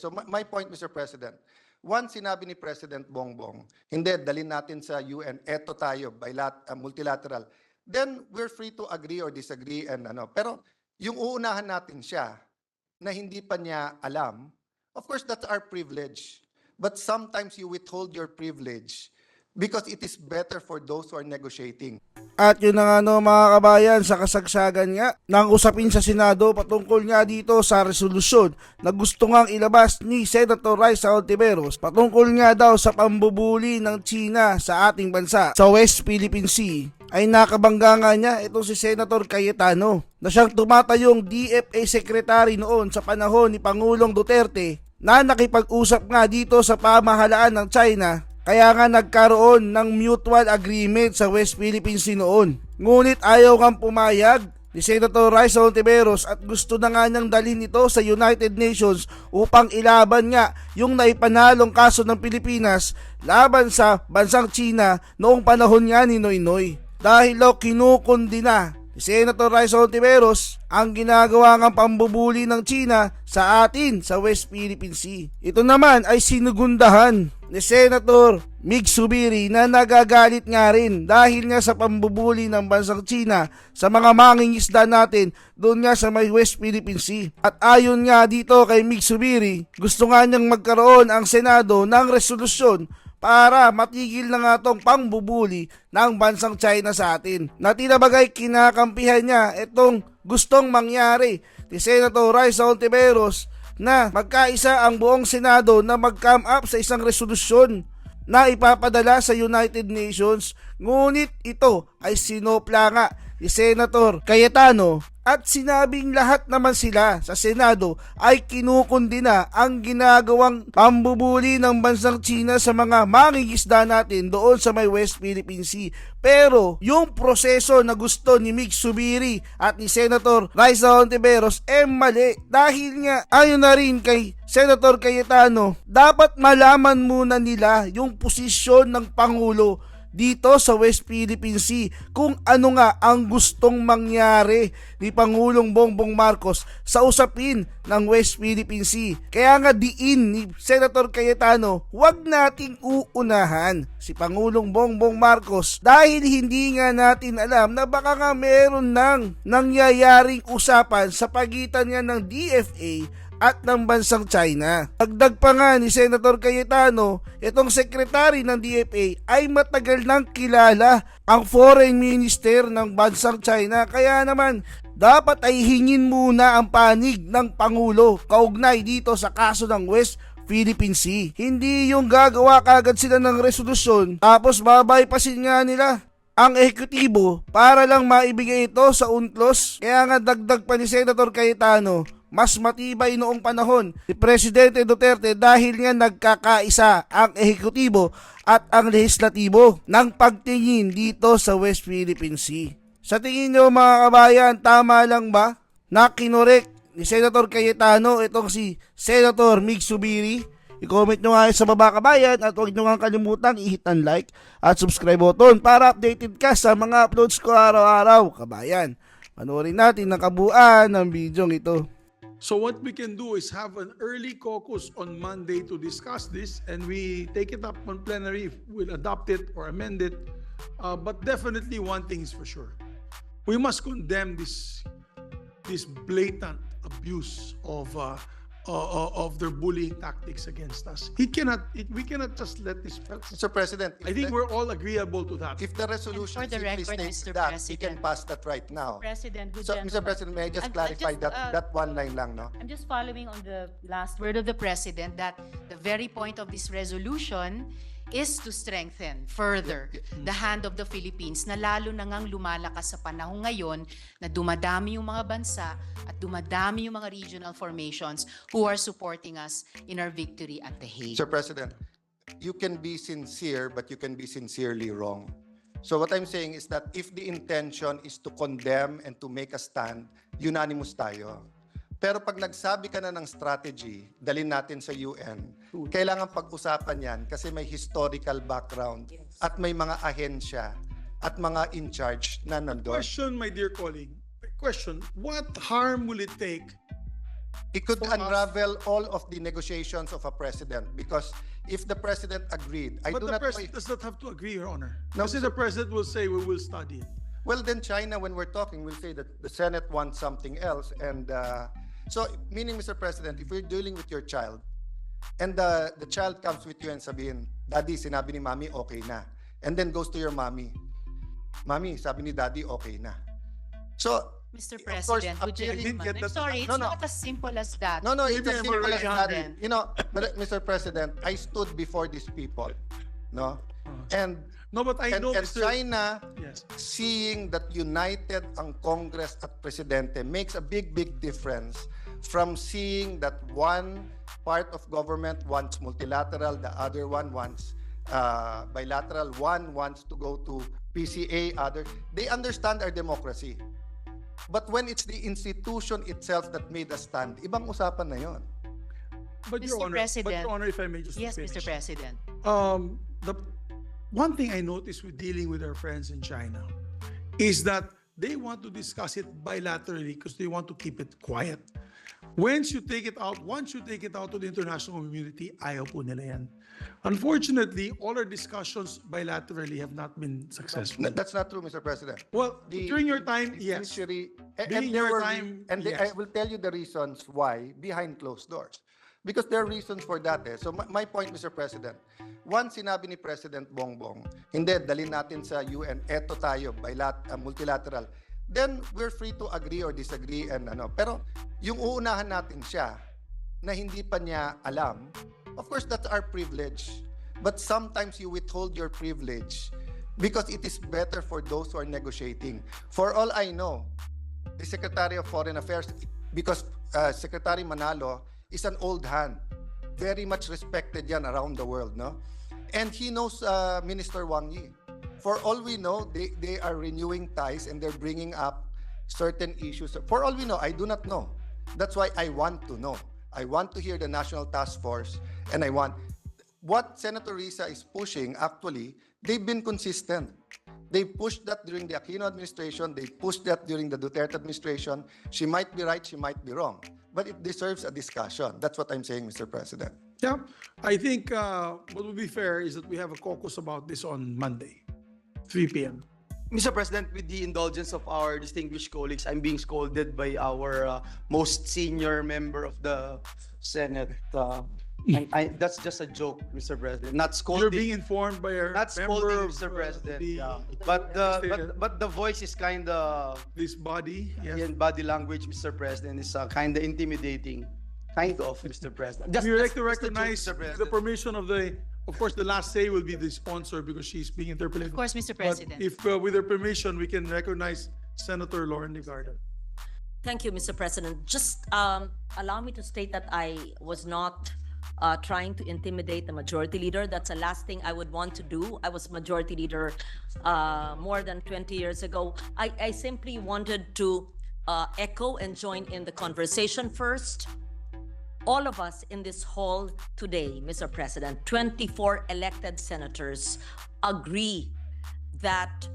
So my point, Mr. President, once sinabi ni President Bongbong, hindi, dalhin natin sa UN, eto tayo, multilateral, then we're free to agree or disagree and ano. Pero yung uunahan natin siya na hindi pa niya alam, of course, that's our privilege. But sometimes you withhold your privilege because it is better for those who are negotiating. At yun na nga mga kabayan, sa kasagsagan nga ng usapin sa Senado patungkol nga dito sa resolusyon na gusto ngang ilabas ni Senator Hontiveros patungkol nga daw sa pambubuli ng China sa ating bansa sa West Philippine Sea, ay nakabangga nga niya itong si Senator Cayetano na siyang tumatayong DFA Secretary noon sa panahon ni Pangulong Duterte na nakipag-usap nga dito sa pamahalaan ng China. Kaya nga nagkaroon ng mutual agreement sa West Philippine Sea noon. Ngunit ayaw nga pumayag ni Senator Hontiveros at gusto na nga niyang dalhin ito sa United Nations upang ilaban nga yung naipanalong kaso ng Pilipinas laban sa bansang China noong panahon nga ni Noynoy. Dahil kinukundina ni Senator Hontiveros ang ginagawa ng pambubuli ng China sa atin sa West Philippine Sea. Ito naman ay sinugundahan ni Senator Zubiri na nagagalit nga rin dahil nga sa pambubuli ng bansang China sa mga mangingisda natin doon nga sa may West Philippine Sea. At ayon nga dito kay Zubiri, gusto nga niyang magkaroon ang Senado ng resolusyon para matigil na nga tong pangbubuli ng bansang China sa atin. Na tinabagay kinakampihan niya itong gustong mangyari ni Senator Hontiveros na magkaisa ang buong Senado na mag-come up sa isang resolusyon na ipapadala sa United Nations. Ngunit ito ay sinopla nga ni Senator Cayetano at sinabing lahat naman sila sa Senado ay kinukundina ang ginagawang pambubuli ng bansang China sa mga mangingisda natin doon sa may West Philippine Sea. Pero yung proseso na gusto ni Zubiri at ni Senator Hontiveros mali dahil nga ayon na rin kay Senator Cayetano, dapat malaman muna nila yung posisyon ng Pangulo dito sa West Philippine Sea kung ano nga ang gustong mangyari ni Pangulong Bongbong Marcos sa usapin ng West Philippine Sea. Kaya nga diin ni Senator Cayetano, huwag nating uunahan si Pangulong Bongbong Marcos dahil hindi nga natin alam na baka nga meron nang nangyayaring usapan sa pagitan nga ng DFA at ng bansang China. Dagdag pa nga ni Senator Cayetano, itong sekretary ng DFA ay matagal nang kilala ang foreign minister ng bansang China. Kaya naman, dapat ay hingin muna ang panig ng Pangulo kaugnay dito sa kaso ng West Philippine Sea. Hindi yung gagawa kagad sila ng resolusyon tapos babaypasin nga nila ang ehekutibo para lang maibigay ito sa UNCLOS. Kaya nga dagdag pa ni Senator Cayetano, mas matibay noong panahon ni Presidente Duterte dahil nga nagkakaisa ang ehekutibo at ang lehislatibo ng pagtingin dito sa West Philippine Sea. Sa tingin nyo mga kabayan, tama lang ba na kinorek ni Senator Cayetano itong si Senator Zubiri? I-comment nyo nga sa baba kabayan at huwag nyo nga kalimutan i-hit ang like at subscribe button para updated ka sa mga uploads ko araw-araw kabayan. Panoorin natin ang kabuuan ng video ito. So what we can do is have an early caucus on Monday to discuss this, and we take it up on plenary. We'll adopt it or amend it. But definitely one thing is for sure. We must condemn this blatant abuse of their bullying tactics against us. We cannot just let this pass. Mr. President, I think we're all agreeable to that. if the resolution And for the simply record, states Mr. that, we can President. pass that right now. President, good So, Mr. gentlemen. President, may I just I'm clarify just, that one line lang, no? I'm just following on the last word of the President that the very point of this resolution is to strengthen further the hand of the Philippines na lalo na ngang lumalakas sa panahon ngayon na dumadami yung mga bansa at dumadami yung mga regional formations who are supporting us in our victory at The Hague. Mr. President, you can be sincere, but you can be sincerely wrong. So what I'm saying is that if the intention is to condemn and to make a stand, unanimous tayo. Pero pag nagsabi ka na ng strategy, dalhin natin sa UN, kailangan pag-usapan yan kasi may historical background at may mga ahensya at mga in charge na nandun. Question, my dear colleague. Question, what harm will it take It could For us- unravel all of the negotiations of a president because if the president agreed, I But do the not know president if, does not have to agree, Your Honor. No, Kasi the president will say, we will study it. well, then China, when we're talking, will say that the Senate wants something else. And so, meaning, Mr. President, if we're dealing with your child, and the child comes with you and sabihin, Daddy, sinabi ni Mami, okay na. And then goes to your Mami, Mami, sabi ni Daddy, okay na. So, Mr. of course, President, would you appealing- didn't get I'm that- sorry, it's No, no. not as simple as that. No, it's Maybe as I'm simple as already that. then. You know, but Mr. President, I stood before these people, no? And No, but I know, and Mr. China, Yes. seeing that united ang Congress at Presidente makes a big difference from seeing that one part of government wants multilateral, the other one wants bilateral, one wants to go to PCA, other. They understand our democracy. But when it's the institution itself that made us stand, ibang usapan na yon. But Your Mr. Honor, President. Your Honor, if I may just Yes, finish. Mr. President. The one thing I noticed with dealing with our friends in China is that they want to discuss it bilaterally because they want to keep it quiet. Once you take it out to the international community, ayaw po nila yan. Unfortunately, all our discussions bilaterally have not been successful. That's not true, Mr. President. Well, The- during your time, the yes. judiciary- and During there your were- time, and I yes. will tell you the reasons why behind closed doors. Because there are reasons for that. So my point, Mr. President, once sinabi ni President Bongbong, hindi, dalhin natin sa UN, eto tayo, multilateral, then we're free to agree or disagree and ano. Pero yung uunahan natin siya na hindi pa niya alam, of course, that's our privilege. But sometimes you withhold your privilege because it is better for those who are negotiating. For all I know, the Secretary of Foreign Affairs, because Secretary Manalo is an old hand, very much respected yan around the world, no? And he knows Minister Wang Yi. For all we know, they are renewing ties and they're bringing up certain issues. For all we know, I do not know. That's why I want to know. I want to hear the National Task Force, and I want what Senator Risa is pushing. Actually, they've been consistent. They pushed that during the Aquino administration. They pushed that during the Duterte administration. She might be right, she might be wrong, but it deserves a discussion. That's what I'm saying, Mr. President. Yeah, I think what would be fair is that we have a caucus about this on Monday, 3 p.m. Mr. President, with the indulgence of our distinguished colleagues, I'm being scolded by our most senior member of the Senate. That's just a joke, Mr. President. Not scolding. You're being informed by our Not member scolding, of, Mr. President. the- Yeah. But the voice is kind of this body. Yes. in body language, Mr. President, is kind of intimidating. Kind of, Mr. President. Just- We would like just- to just a joke, recognize Mr. the President. permission of course, the last say will be the sponsor because she's being interpolated. Of course, Mr. But President. if with her permission, we can recognize Senator Lauren Legarda. Thank you, Mr. President. Just allow me to state that I was not trying to intimidate the majority leader. That's the last thing I would want to do. I was majority leader more than 20 years ago. I simply wanted to echo and join in the conversation first. All of us in this hall today, Mr. President, 24 elected senators agree that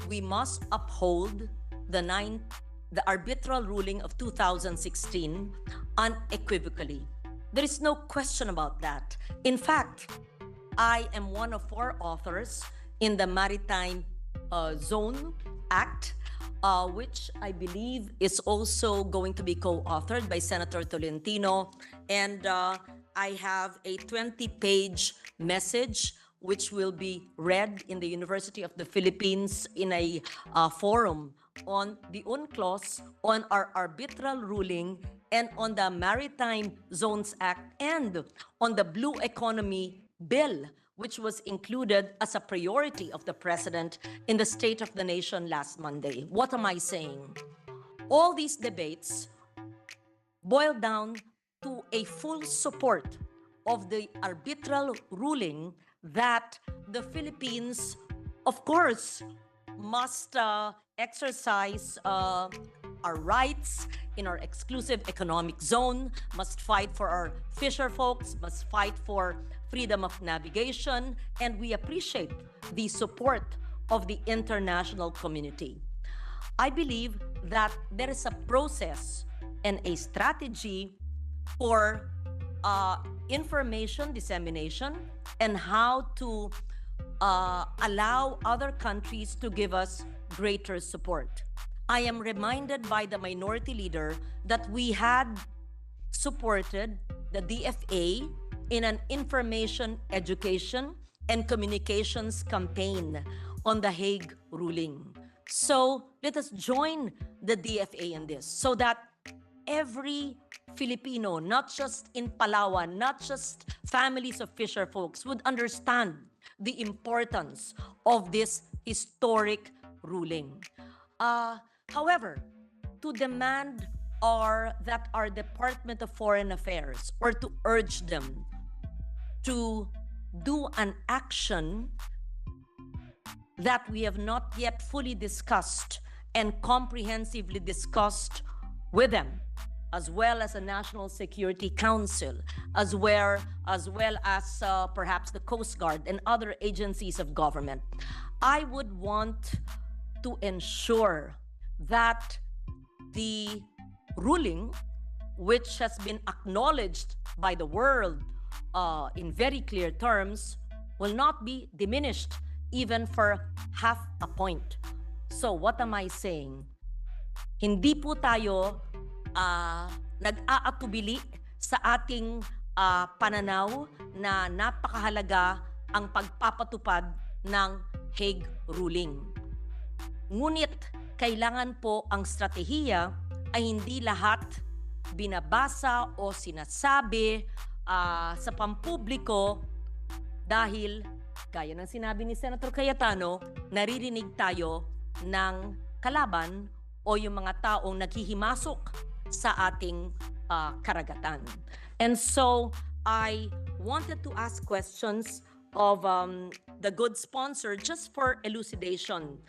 we must uphold the arbitral ruling of 2016 unequivocally. There is no question about that. In fact, I am one of 4 authors in the Maritime Zone Act, which I believe is also going to be co-authored by Senator Tolentino. And I have a 20-page message which will be read in the University of the Philippines in a forum on the UNCLOS, on our arbitral ruling, and on the Maritime Zones Act, and on the Blue Economy Bill, which was included as a priority of the President in the State of the Nation last Monday. What am I saying? All these debates boil down to a full support of the arbitral ruling that the Philippines, of course, must exercise our rights in our exclusive economic zone, must fight for our fisher folks, must fight for freedom of navigation, and we appreciate the support of the international community. I believe that there is a process and a strategy for information dissemination and how to allow other countries to give us greater support. I am reminded by the minority leader that we had supported the DFA in an information, education, and communications campaign on the Hague ruling. So let us join the DFA in this so that every Filipino, not just in Palawan, not just families of fisher folks, would understand the importance of this historic ruling. However, to demand that our Department of Foreign Affairs, or to urge them to do an action that we have not yet fully discussed and comprehensively discussed with them, as well as the National Security Council, as well as perhaps the Coast Guard and other agencies of government. I would want to ensure that the ruling, which has been acknowledged by the world in very clear terms, will not be diminished even for half a point. So what am I saying? Hindi po tayo nag-aatubili sa ating pananaw na napakahalaga ang pagpapatupad ng Hague ruling. Ngunit kailangan po ang stratehiya ay hindi lahat binabasa o sinasabi sa pampubliko dahil, gaya ng sinabi ni Senator Cayetano, naririnig tayo ng kalaban o yung mga taong naghihimasok sa ating karagatan. And so, I wanted to ask questions of the good sponsor just for elucidation.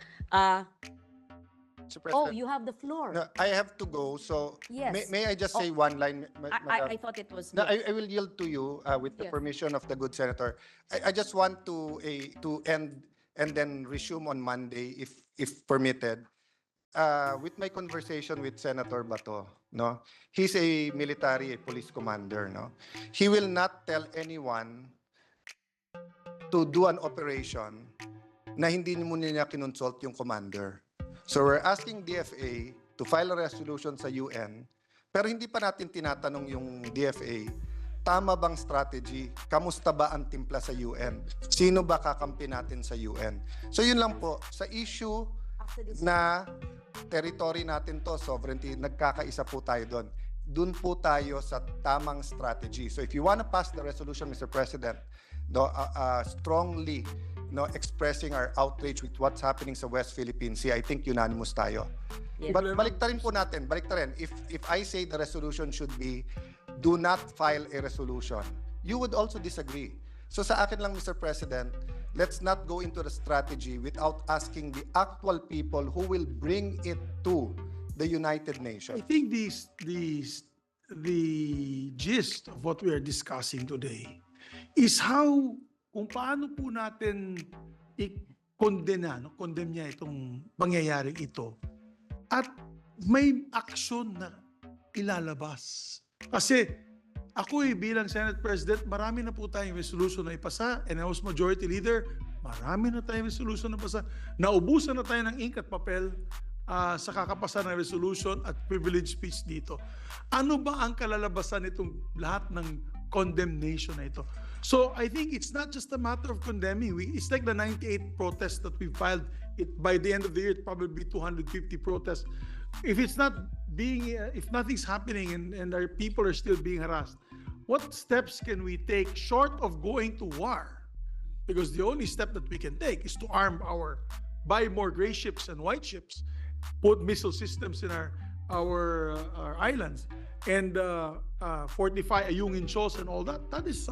Mr. Oh, President, you have the floor. no, I have to go, so Yes. may I just say one line? I thought it was... No, yes. I will yield to you with the Yes. permission of the good senator. I just want to end and then resume on Monday, if permitted. With my conversation with Senator Bato, no, he's a military, a police commander, no. He will not tell anyone to do an operation na hindi muna niya kinonsult yung commander. So we're asking DFA to file a resolution sa UN, pero hindi pa natin tinatanong yung DFA, tama bang strategy? Kamusta ba ang timpla sa UN? Sino ba kakampi natin sa UN? So yun lang po, sa issue na territory natin to, sovereignty, nagkakaisa po tayo doon. Doon po tayo sa tamang strategy. So if you want to pass the resolution, Mr. President, strongly expressing our outrage with what's happening sa West Philippine Sea, I think unanimous tayo. Yes. But baliktarin po natin, baliktarin. If I say the resolution should be, do not file a resolution, you would also disagree. So sa akin lang, Mr. President, let's not go into the strategy without asking the actual people who will bring it to the United I Nations. think the gist of what we are discussing today is how, kung paano po natin i-condemn niya itong pangyayaring ito at may aksyon na ilalabas. Kasi ako bilang Senate President, marami na po tayong resolution na ipasa, and I was Majority Leader, marami na tayong resolution na ipasa. Naubusan na tayo ng ink at papel sa kakapasa ng resolution at privilege speech dito. Ano ba ang kalalabasan nitong lahat ng condemnation na ito? So I think it's not just a matter of condemning. It's like the 98 protests that we filed. By the end of the year, it probably be 250 protests. If nothing's happening and our people are still being harassed, what steps can we take short of going to war? Because the only step that we can take is to buy more gray ships and white ships, put missile systems in our islands, and fortify Ayungin Shoals and all that. That is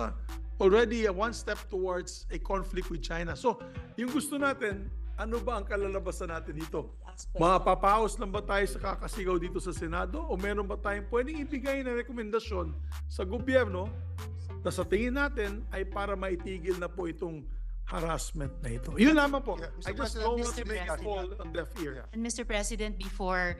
already one step towards a conflict with China. So, yung gusto natin, ano ba ang kalalabasan natin dito? Mapapaos lang ba tayo sa kakasigaw dito sa Senado? O meron ba tayong pwedeng ibigay na rekomendasyon sa gobyerno na sa tingin natin ay para maitigil na po itong harassment na ito. Yun lamang po. Yeah, Mr. I just President, don't want Mr. to make it President. fall on deaf ear. And Mr. President, before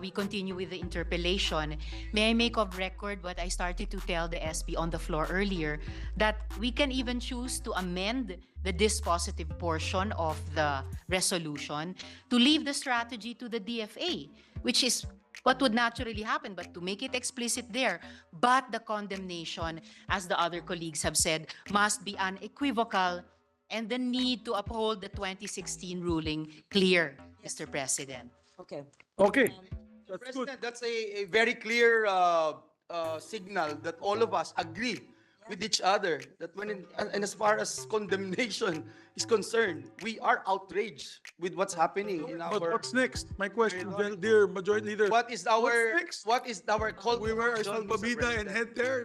we continue with the interpellation, may I make of record what I started to tell the SP on the floor earlier, that we can even choose to amend the dispositive portion of the resolution to leave the strategy to the DFA, which is what would naturally happen, but to make it explicit there. But the condemnation, as the other colleagues have said, must be unequivocal, and the need to uphold the 2016 ruling clear, Mr. President. Okay. Okay. That's good. President, that's a very clear signal that all of us agree with each other that and as far as condemnation is concerned, we are outraged with what's happening in But our. what's next? My question, dear Majority Leader. What is our next? what is our call? We to wear our action, Mr. salbabida and President? head there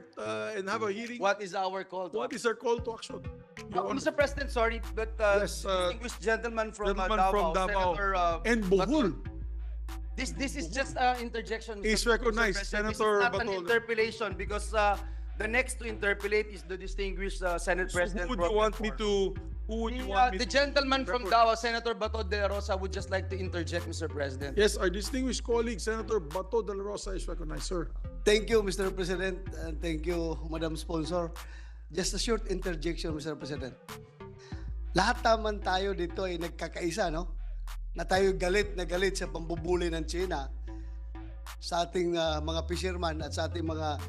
and have a hearing. What is our call? To What is our call to action? Your Honor. Mr. President, sorry, but Yes, distinguished gentleman from Gentleman Davao, from Davao Senator and Bohol. This is just interjection. Mr. Is recognized, President. Senator This is not an Batol. interpellation because the next to interpellate is the distinguished Senate So President. who would you want me to? Who would you want me The to? gentleman from record? Davao, Senator Bato de la Rosa, would just like to interject, Mr. President. Yes, our distinguished colleague, Senator Bato de la Rosa is recognized, sir. Thank you, Mr. President, and thank you, Madam Sponsor. Just a short interjection, Mr. President. Lahat naman tayo dito ay nagkakaisa, no? Na tayo galit na galit sa pambubuli ng China sa ating mga fisherman at sa ating mga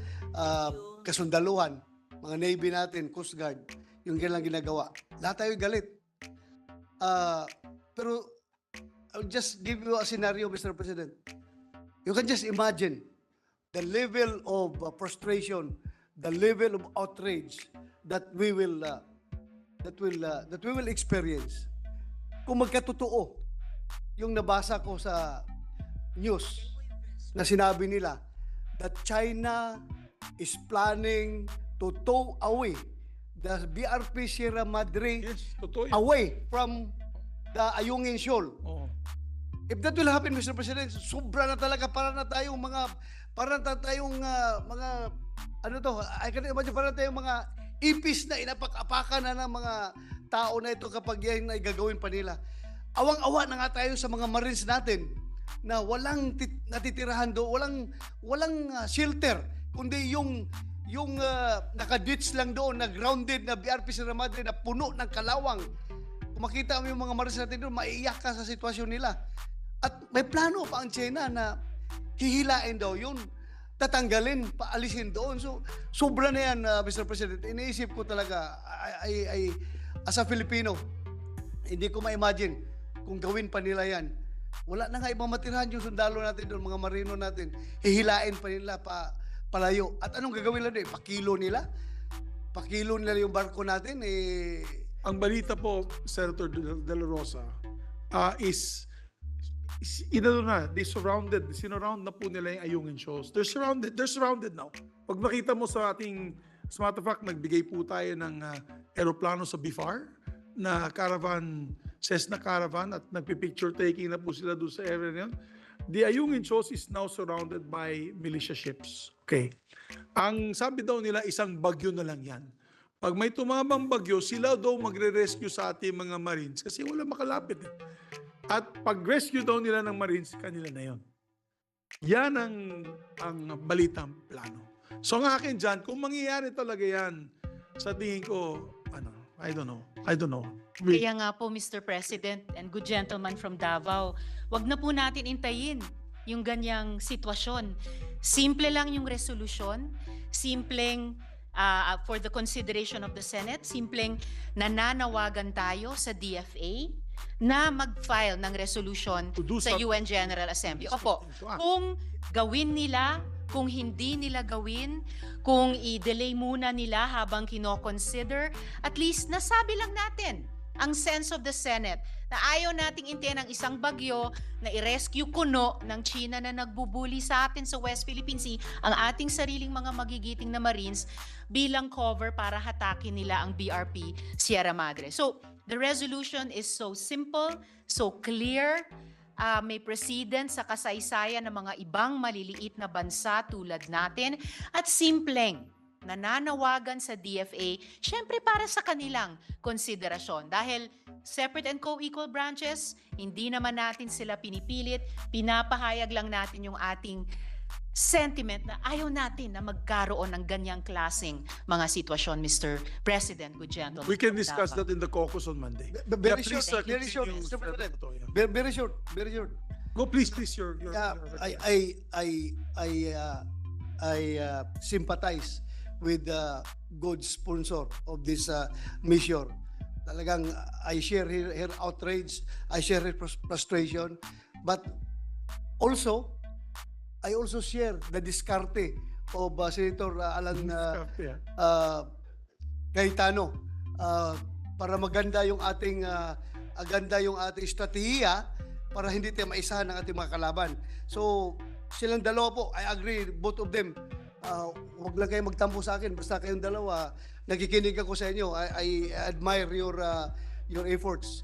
kasundaluhan, mga Navy natin, Coast Guard, yung kanilang ginagawa. Lahat tayo galit. Pero I'll just give you a scenario, Mr. President. You can just imagine the level of frustration, the level of outrage that we will experience. Kung magkatotoo yung nabasa ko sa news na sinabi nila that China is planning to tow away the BRP Sierra Madre Yes, totoo yun. away from the Ayungin Shoal. Oh. If that will happen, Mr. President, sobra na talaga para na tayong mga ano to, I can imagine para na tayong mga ipis na inapak-apakan na ng mga tao na ito kapag yan ay gagawin pa nila. Awang-awa na nga tayo sa mga Marines natin na walang natitirahan do, walang shelter, kundi yung naka-ditch lang doon, na grounded na BRP Sierra Madre na puno ng kalawang. Kung makita mo yung mga Marines natin doon, maiiyak ka sa sitwasyon nila. At may plano pa ang China na hihilain daw yun, tatanggalin, paalisin doon. So, sobra na yan, Mr. President. Iniisip ko talaga, as a Filipino, hindi ko ma-imagine kung gawin pa nila yan. Wala na nga ibang matirahan yung sundalo natin doon, mga marino natin. Hihilain pa nila palayo. At anong gagawin nila doon? Pakilo nila? Pakilo nila yung barko natin? Ang balita po, Senator de la Rosa, is sinurround na po nila yung Ayungin shoals. They're surrounded now. Pag makita mo sa ating, as a matter of fact, nagbigay po tayo ng aeroplano sa BIFAR na caravan, Cessna caravan, at nagpipicture taking na po sila doon sa area na yun. The Ayungin shoals is now surrounded by militia ships. Okay. Ang sabi daw nila, isang bagyo na lang yan. Pag may tumamang bagyo, sila daw magre-rescue sa ating mga Marines kasi wala makalapit. At pag-rescue daw nila ng Marines, kanila na yon. Yan ang balitang plano. So ang akin dyan, kung mangyayari talaga yan, sa tingin ko, I don't know. Kaya nga po, Mr. President and good gentleman from Davao, wag na po natin intayin yung ganyang sitwasyon. Simple lang yung resolusyon, simpleng for the consideration of the Senate, simpleng nananawagan tayo sa DFA na mag-file ng resolution To do sa something. UN General Assembly. Opo, kung gawin nila, kung hindi nila gawin, kung i-delay muna nila habang kino-consider, at least nasabi lang natin ang sense of the Senate na ayaw nating intayin ang isang bagyo na i-rescue kuno ng China na nagbubuli sa atin sa West Philippine Sea ang ating sariling mga magigiting na Marines bilang cover para hatakin nila ang BRP Sierra Madre. So, the resolution is so simple, so clear, may precedent sa kasaysayan ng mga ibang maliliit na bansa tulad natin at simpleng nananawagan sa DFA, syempre para sa kanilang konsiderasyon. Dahil separate and co-equal branches, hindi naman natin sila pinipilit, pinapahayag lang natin yung ating sentiment na ayaw natin na magkaroon ng ganyang klaseng mga sitwasyon, Mr. President, good gentlemen. We can from discuss Davao. that in the caucus on Monday. Very Yeah, short, please, very short, continue, Mr. President. Senator Toya. Very short, very short. Go, please, your Yeah, I sympathize with the good sponsor of this mission. Talagang I share her outrage, I share her frustration, but also I also share the diskarte of Senator Alan Cayetano para maganda yung ating estratehiya para hindi tayo maisahan ng ating mga kalaban. So, silang dalawa po, I agree, both of them. Huwag lang kayo magtampo sa akin, basta kayong dalawa, nakikinig ako sa inyo. I admire your efforts.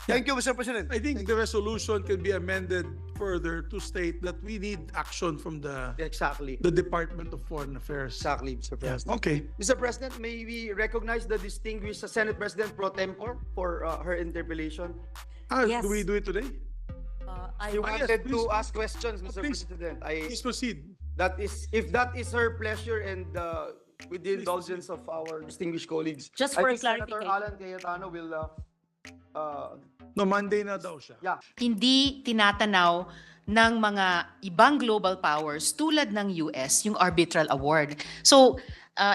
Thank you, Mr. President. I think the resolution can be amended further to state that we need action from Exactly. the Department of Foreign Affairs. Exactly, Mr. Yes. President. Okay. Mr. President, may we recognize the distinguished Senate President pro tempore for her interpellation? Yes. Do we do it today? You yes, wanted please. to ask questions, Mr. Please. President. Please proceed. If that is her pleasure and with the indulgence of our distinguished colleagues, Just I for think Senator clarification. Alan Cayetano will No, Monday na daw siya. yeah. Hindi tinatanaw ng mga ibang global powers tulad ng US yung arbitral award. So,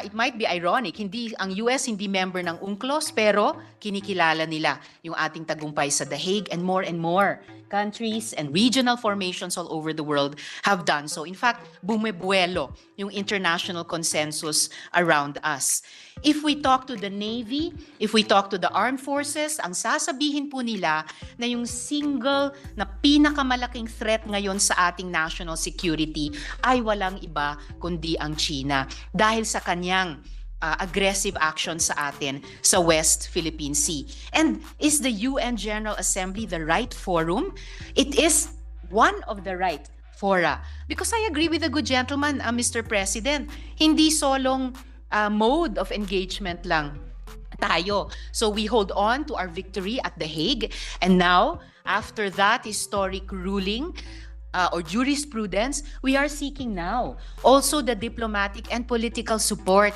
it might be ironic, ang US hindi member ng UNCLOS pero kinikilala nila yung ating tagumpay sa The Hague, and more countries and regional formations all over the world have done so. In fact, bumebuelo yung international consensus around us. If we talk to the Navy, if we talk to the armed forces, ang sasabihin po nila na yung single na pinakamalaking threat ngayon sa ating national security ay walang iba kundi ang China dahil sa kanyang aggressive action sa atin sa West Philippine Sea. And is the UN General Assembly the right forum? It is one of the right fora. Because I agree with the good gentleman, Mr. President, hindi solong mode of engagement lang tayo. So we hold on to our victory at The Hague, and now, after that historic ruling, or jurisprudence, we are seeking now also the diplomatic and political support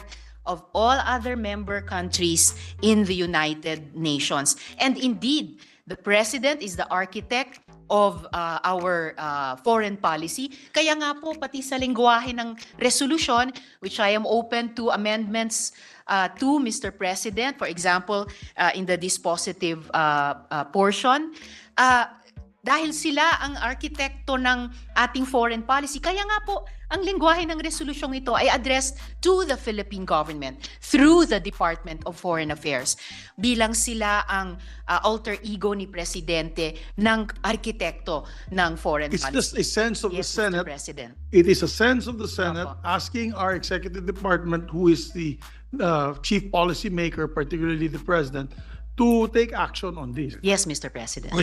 of all other member countries in the United Nations. And indeed, the President is the architect of our foreign policy. Kaya nga po, pati sa lengguwahe ng resolution, which I am open to amendments to, Mr. President, for example, in the dispositive portion, dahil sila ang arkitekto ng ating foreign policy. Kaya nga po, ang lengguwahe ng resolusyong ito ay addressed to the Philippine government through the Department of Foreign Affairs. Bilang sila ang alter ego ni Presidente ng arkitekto ng foreign It's policy. just a sense of the Yes, Senate. Mr. President. It is a sense of the Senate Opo. asking our executive department, who is the chief policy maker, particularly the president, to take action on this. Yes, Mr. President. Okay,